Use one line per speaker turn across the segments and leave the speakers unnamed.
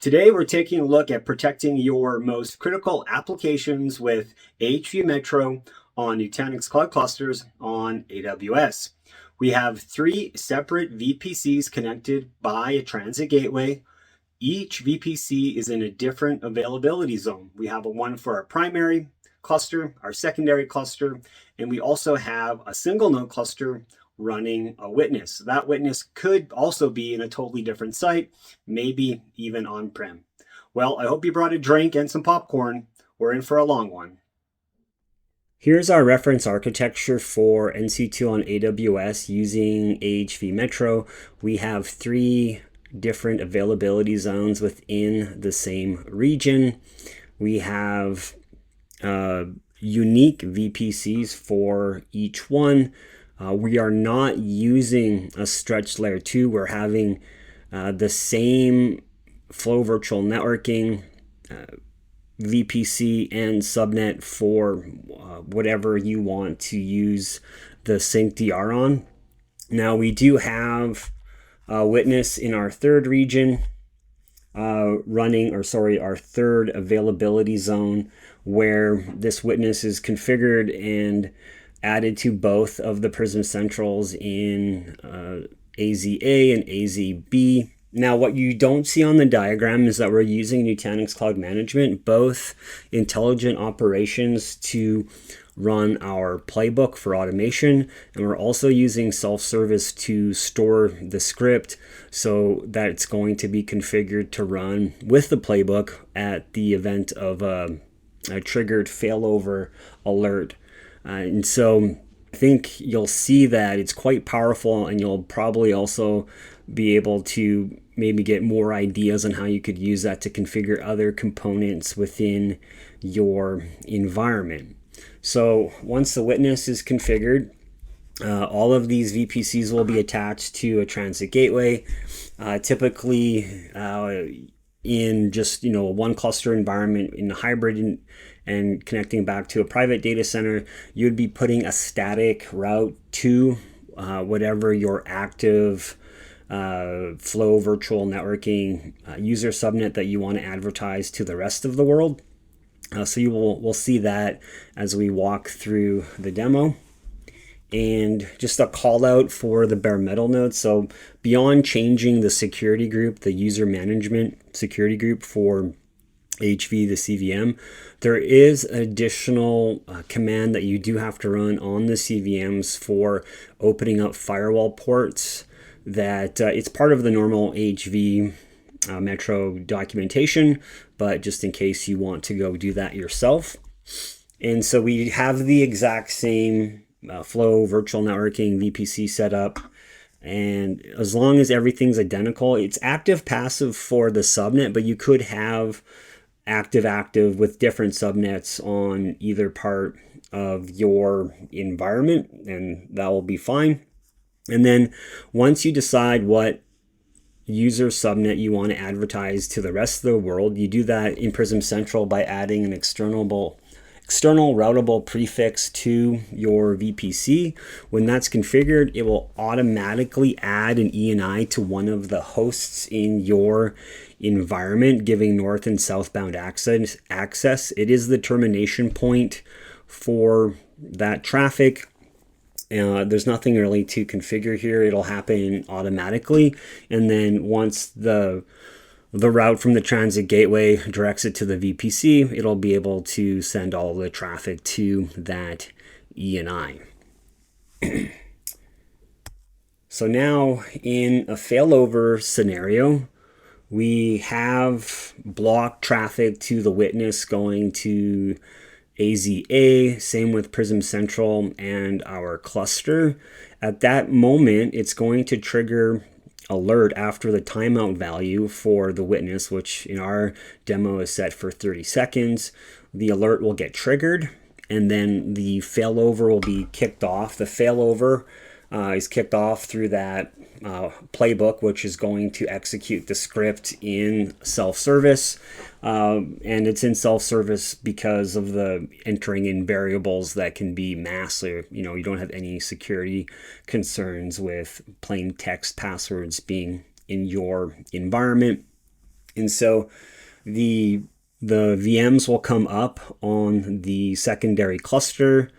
Today, we're taking a look at protecting your most critical applications with AHV Metro on Nutanix Cloud Clusters on AWS. We have 3 separate VPCs connected by a transit gateway. Each VPC is in a different availability zone. We have one for our primary cluster, our secondary cluster, and we also have a single node cluster running a witness. That witness could also be in a totally different site, maybe even on-prem. Well, I hope you brought a drink and some popcorn. We're in for a long one. Here's our reference architecture for NC2 on AWS using AHV Metro. We have 3 different availability zones within the same region. We have unique VPCs for each one. We are not using a stretched layer 2. We're having the same flow virtual networking VPC and subnet for whatever you want to use the syncdr on. Now we do have a witness in our third region our third availability zone, where this witness is configured and added to both of the Prism Centrals in AZA and AZB. Now, what you don't see on the diagram is that we're using Nutanix Cloud Management, both intelligent operations to run our playbook for automation, and we're also using self-service to store the script so that it's going to be configured to run with the playbook at the event of a triggered failover alert. And so I think you'll see that it's quite powerful, and you'll probably also be able to maybe get more ideas on how you could use that to configure other components within your environment. So once the witness is configured, all of these VPCs will be attached to a transit gateway. Typically in just a one cluster environment in a hybrid and connecting back to a private data center, you'd be putting a static route to whatever your active flow virtual networking user subnet that you want to advertise to the rest of the world. So we'll see that as we walk through the demo. And just a call out for the bare metal node. So beyond changing the security group, the user management security group for AHV, the CVM, there is additional command that you do have to run on the CVMs for opening up firewall ports. That it's part of the normal AHV Metro documentation, but just in case you want to go do that yourself. And so we have the exact same flow virtual networking VPC setup, and as long as everything's identical, it's active passive for the subnet, but you could have active with different subnets on either part of your environment, and that will be fine. And then once you decide what user subnet you want to advertise to the rest of the world, you do that in Prism Central by adding an external routable prefix to your VPC. When that's configured, it will automatically add an ENI to one of the hosts in your environment, giving north and southbound access. It is the termination point for that traffic. There's nothing really to configure here. It'll happen automatically. And then once the route from the transit gateway directs it to the VPC, it'll be able to send all the traffic to that ENI. So now in a failover scenario, we have blocked traffic to the witness going to AZA, same with Prism Central and our cluster. At that moment, it's going to trigger alert after the timeout value for the witness, which in our demo is set for 30 seconds. The alert will get triggered, and then the failover will be kicked off. The failover is kicked off through that playbook, which is going to execute the script in self-service. And it's in self-service because of the entering in variables that can be masked. So, you don't have any security concerns with plain text passwords being in your environment. And so the VMs will come up on the secondary cluster.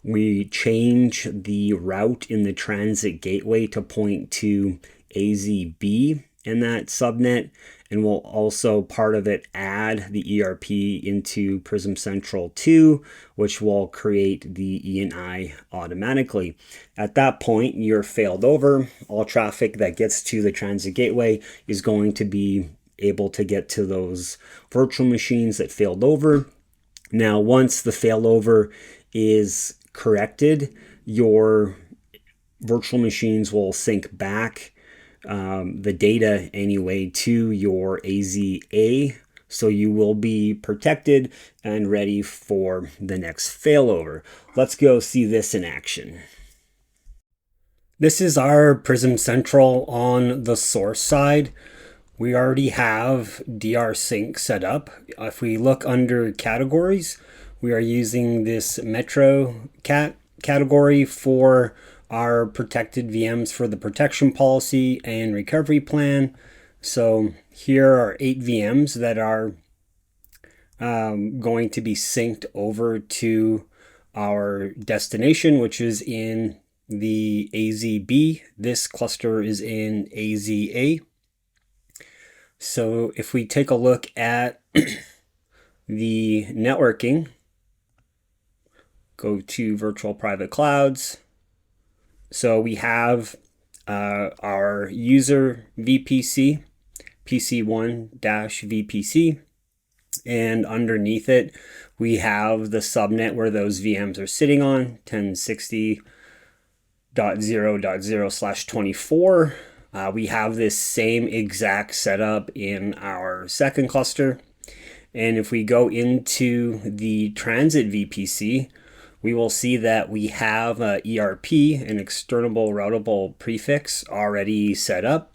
We change the route in the transit gateway to point to AZB in that subnet, and we'll also part of it add the ERP into Prism Central 2, which will create the ENI automatically. At that point, you're failed over. All traffic that gets to the transit gateway is going to be able to get to those virtual machines that failed over. Now, once the failover is corrected, your virtual machines will sync back the data anyway to your AZA, so you will be protected and ready for the next failover. Let's go see this in action. This is our Prism Central on the source side. We already have DR Sync set up. If we look under categories, we are using this Metro category for our protected VMs for the protection policy and recovery plan. So here are 8 VMs that are going to be synced over to our destination, which is in the AZB. This cluster is in AZA. So if we take a look at the networking, go to virtual private clouds. So we have our user VPC, PC1-VPC, and underneath it, we have the subnet where those VMs are sitting on, 1060.0.0/24. We have this same exact setup in our second cluster. And if we go into the transit VPC, we will see that we have a ERP, an external routable prefix, already set up.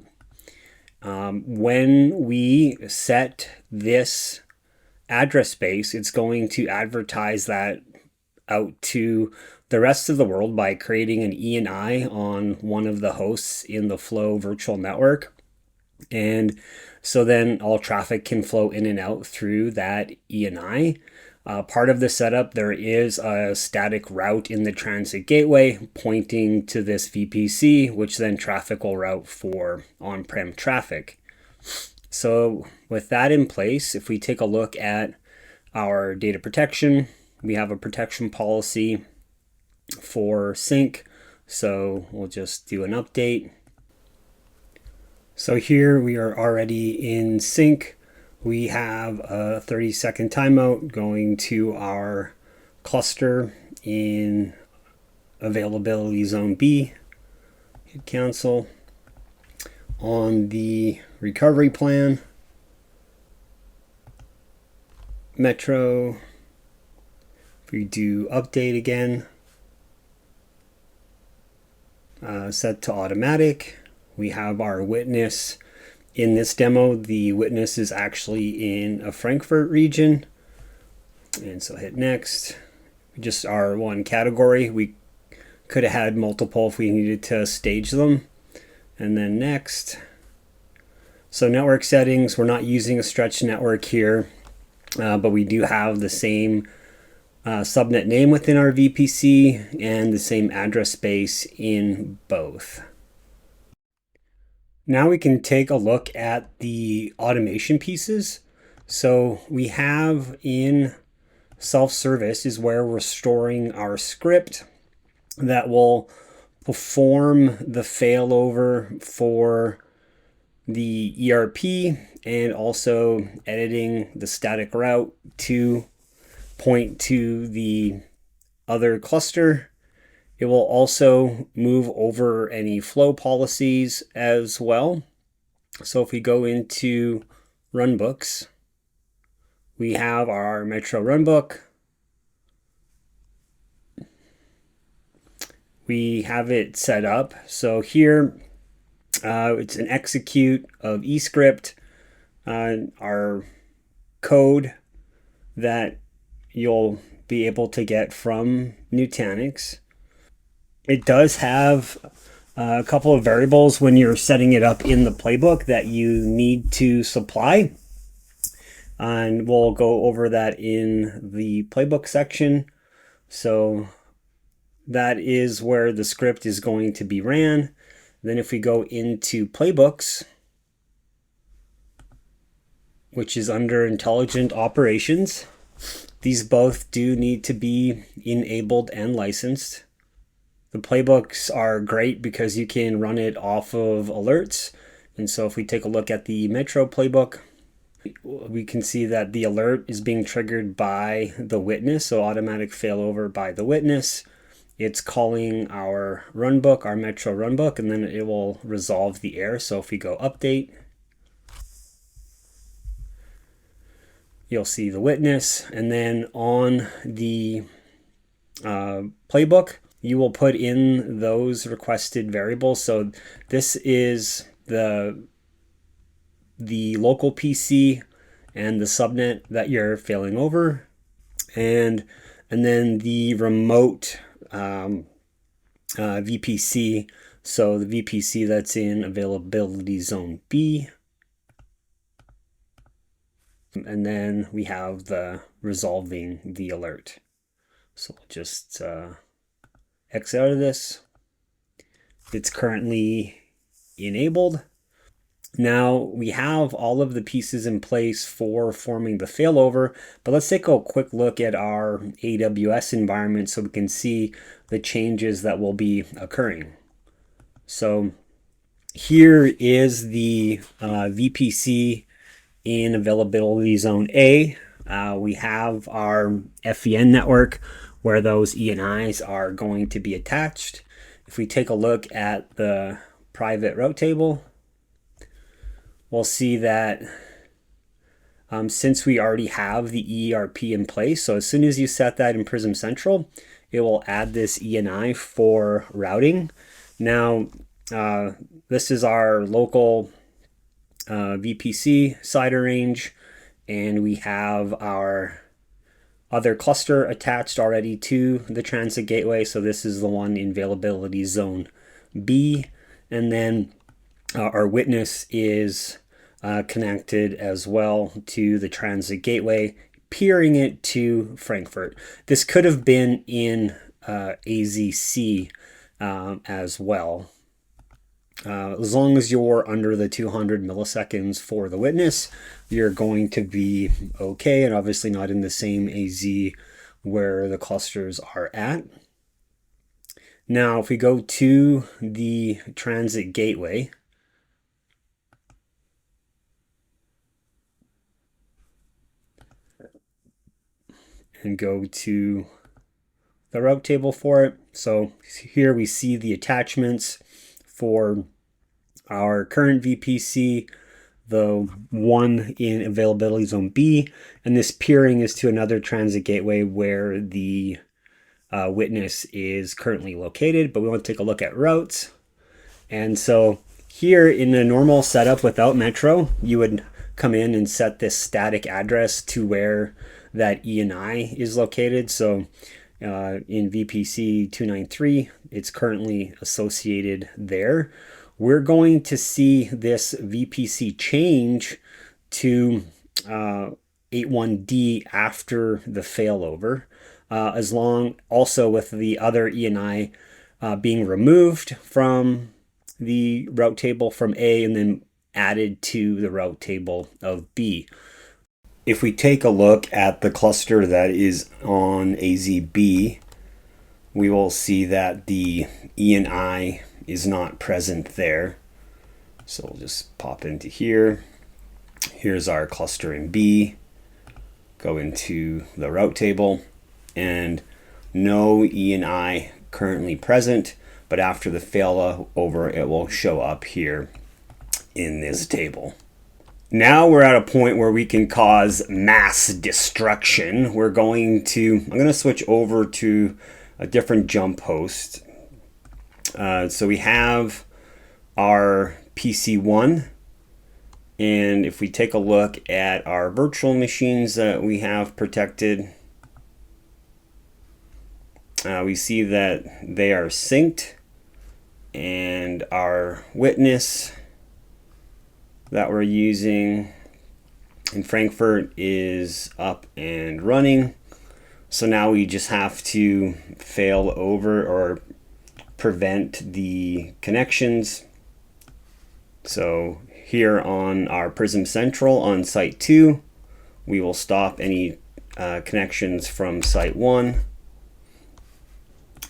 When we set this address space, it's going to advertise that out to the rest of the world by creating an ENI on one of the hosts in the Flow virtual network. And so then all traffic can flow in and out through that ENI. Part of the setup, there is a static route in the transit gateway pointing to this VPC, which then traffic will route for on-prem traffic. So with that in place, if we take a look at our data protection, we have a protection policy for sync. So we'll just do an update. So here we are already in sync. We have a 30-second timeout going to our cluster in availability zone B. Hit cancel. On the recovery plan, Metro, if we do update again, set to automatic. We have our witness. In this demo, the witness is actually in a Frankfurt region. And so hit next. Just our one category. We could have had multiple if we needed to stage them. And then next. So network settings, we're not using a stretched network here, but we do have the same subnet name within our VPC and the same address space in both. Now we can take a look at the automation pieces. So we have in self-service is where we're storing our script that will perform the failover for the ERP and also editing the static route to point to the other cluster. It will also move over any flow policies as well. So if we go into runbooks, we have our Metro runbook. We have it set up. So here it's an execute of eScript, our code that you'll be able to get from Nutanix. It does have a couple of variables when you're setting it up in the playbook that you need to supply. And we'll go over that in the playbook section. So that is where the script is going to be ran. Then if we go into playbooks, which is under intelligent operations, these both do need to be enabled and licensed. The playbooks are great because you can run it off of alerts. And so if we take a look at the Metro playbook, we can see that the alert is being triggered by the witness, so automatic failover by the witness. It's calling our runbook, our Metro runbook, and then it will resolve the error. So if we go update, you'll see the witness, and then on the playbook, you will put in those requested variables. So this is the local PC and the subnet that you're failing over, and then the remote VPC. So the VPC that's in availability zone B. And then we have the resolving the alert. So we'll just exit out of this. It's currently enabled. Now we have all of the pieces in place for forming the failover, but let's take a quick look at our AWS environment so we can see the changes that will be occurring. So here is the VPC in availability zone A. We have our FEN network where those ENIs are going to be attached. If we take a look at the private route table, we'll see that since we already have the ERP in place, so as soon as you set that in Prism Central, it will add this ENI for routing. Now, this is our local VPC CIDR range, and we have our other cluster attached already to the transit gateway. So this is the one in availability zone B, and then our witness is connected as well to the transit gateway, peering it to Frankfurt. This could have been in AZC as well. As long as you're under the 200 milliseconds for the witness, you're going to be okay, and obviously not in the same AZ where the clusters are at. Now, if we go to the transit gateway, and go to the route table for it. So here we see the attachments for our current VPC, the one in availability zone B, and this peering is to another transit gateway where the witness is currently located, but we want to take a look at routes. And so here in a normal setup without Metro, you would come in and set this static address to where that ENI is located. So in VPC 293, it's currently associated there. We're going to see this VPC change to 81D after the failover, as long also with the other ENI being removed from the route table from A and then added to the route table of B. If we take a look at the cluster that is on AZB, we will see that the ENI is not present there. So we'll just pop into here. Here's our cluster in B. Go into the route table, and no ENI currently present, but after the failover, it will show up here in this table. Now we're at a point where we can cause mass destruction. I'm going to switch over to a different jump host. So we have our PC1, and if we take a look at our virtual machines that we have protected, we see that they are synced, and our witness that we're using And Frankfurt is up and running. So now we just have to fail over or prevent the connections. So here on our Prism Central on site 2, we will stop any connections from site 1.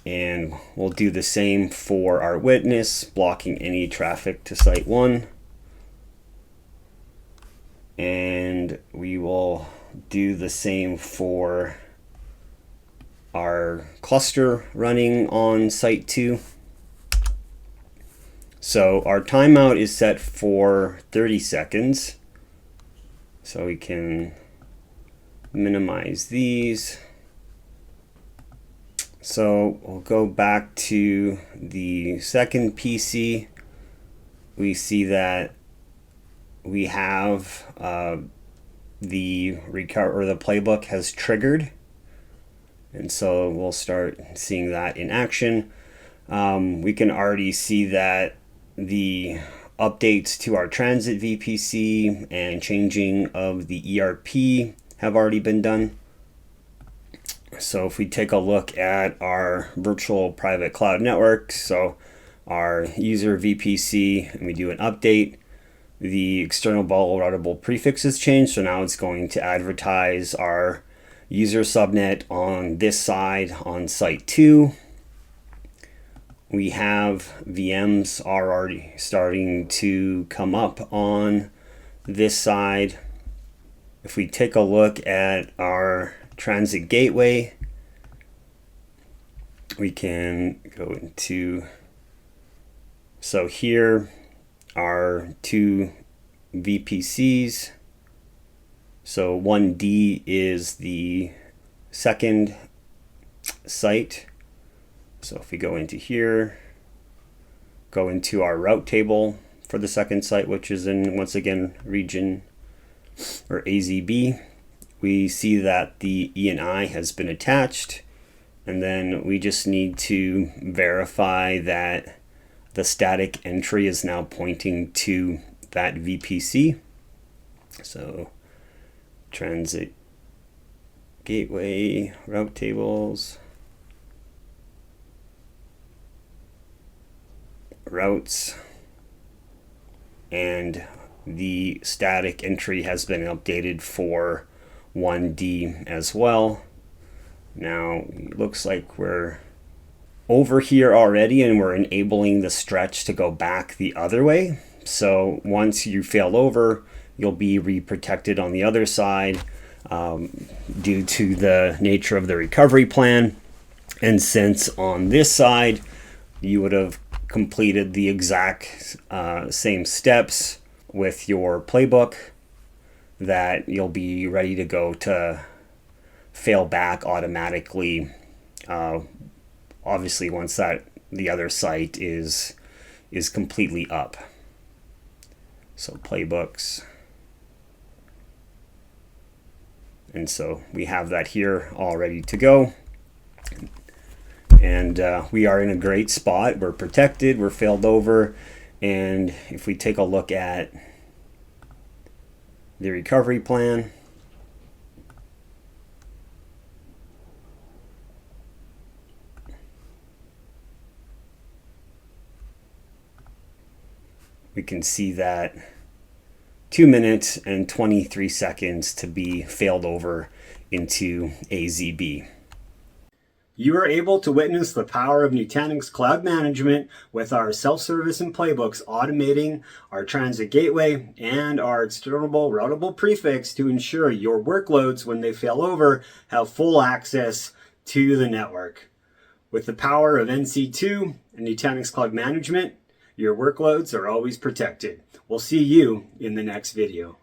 And we'll do the same for our witness, blocking any traffic to site 1. And we will do the same for our cluster running on site 2. So our timeout is set for 30 seconds. So we can minimize these. So we'll go back to the second PC. We see that we have the playbook has triggered, and so we'll start seeing that in action. We can already see that the updates to our transit VPC and changing of the ERP have already been done. So if we take a look at our virtual private cloud network, so our user VPC, and we do an update, the external ball routable prefix has changed. So now it's going to advertise our user subnet on this side on site 2. We have VMs are already starting to come up on this side. If we take a look at our transit gateway, we can go into, so here are 2 VPCs. So 1D is the second site. So if we go into here, go into our route table for the second site, which is in, once again, region or AZB, we see that the ENI has been attached, and then we just need to verify that the static entry is now pointing to that VPC. So transit gateway, route tables, routes, and the static entry has been updated for 1D as well. Now it looks like we're over here already, and we're enabling the stretch to go back the other way. So once you fail over, you'll be re-protected on the other side due to the nature of the recovery plan. And since on this side you would have completed the exact same steps with your playbook, that you'll be ready to go to fail back automatically, obviously once that the other site is completely up. So playbooks, and so we have that here all ready to go, and we are in a great spot. We're protected, we're failed over, and if we take a look at the recovery plan, we can see that 2 minutes and 23 seconds to be failed over into AZB. You are able to witness the power of Nutanix Cloud Management with our self-service and playbooks automating our transit gateway and our external routable prefix to ensure your workloads, when they fail over, have full access to the network. With the power of NC2 and Nutanix Cloud Management, your workloads are always protected. We'll see you in the next video.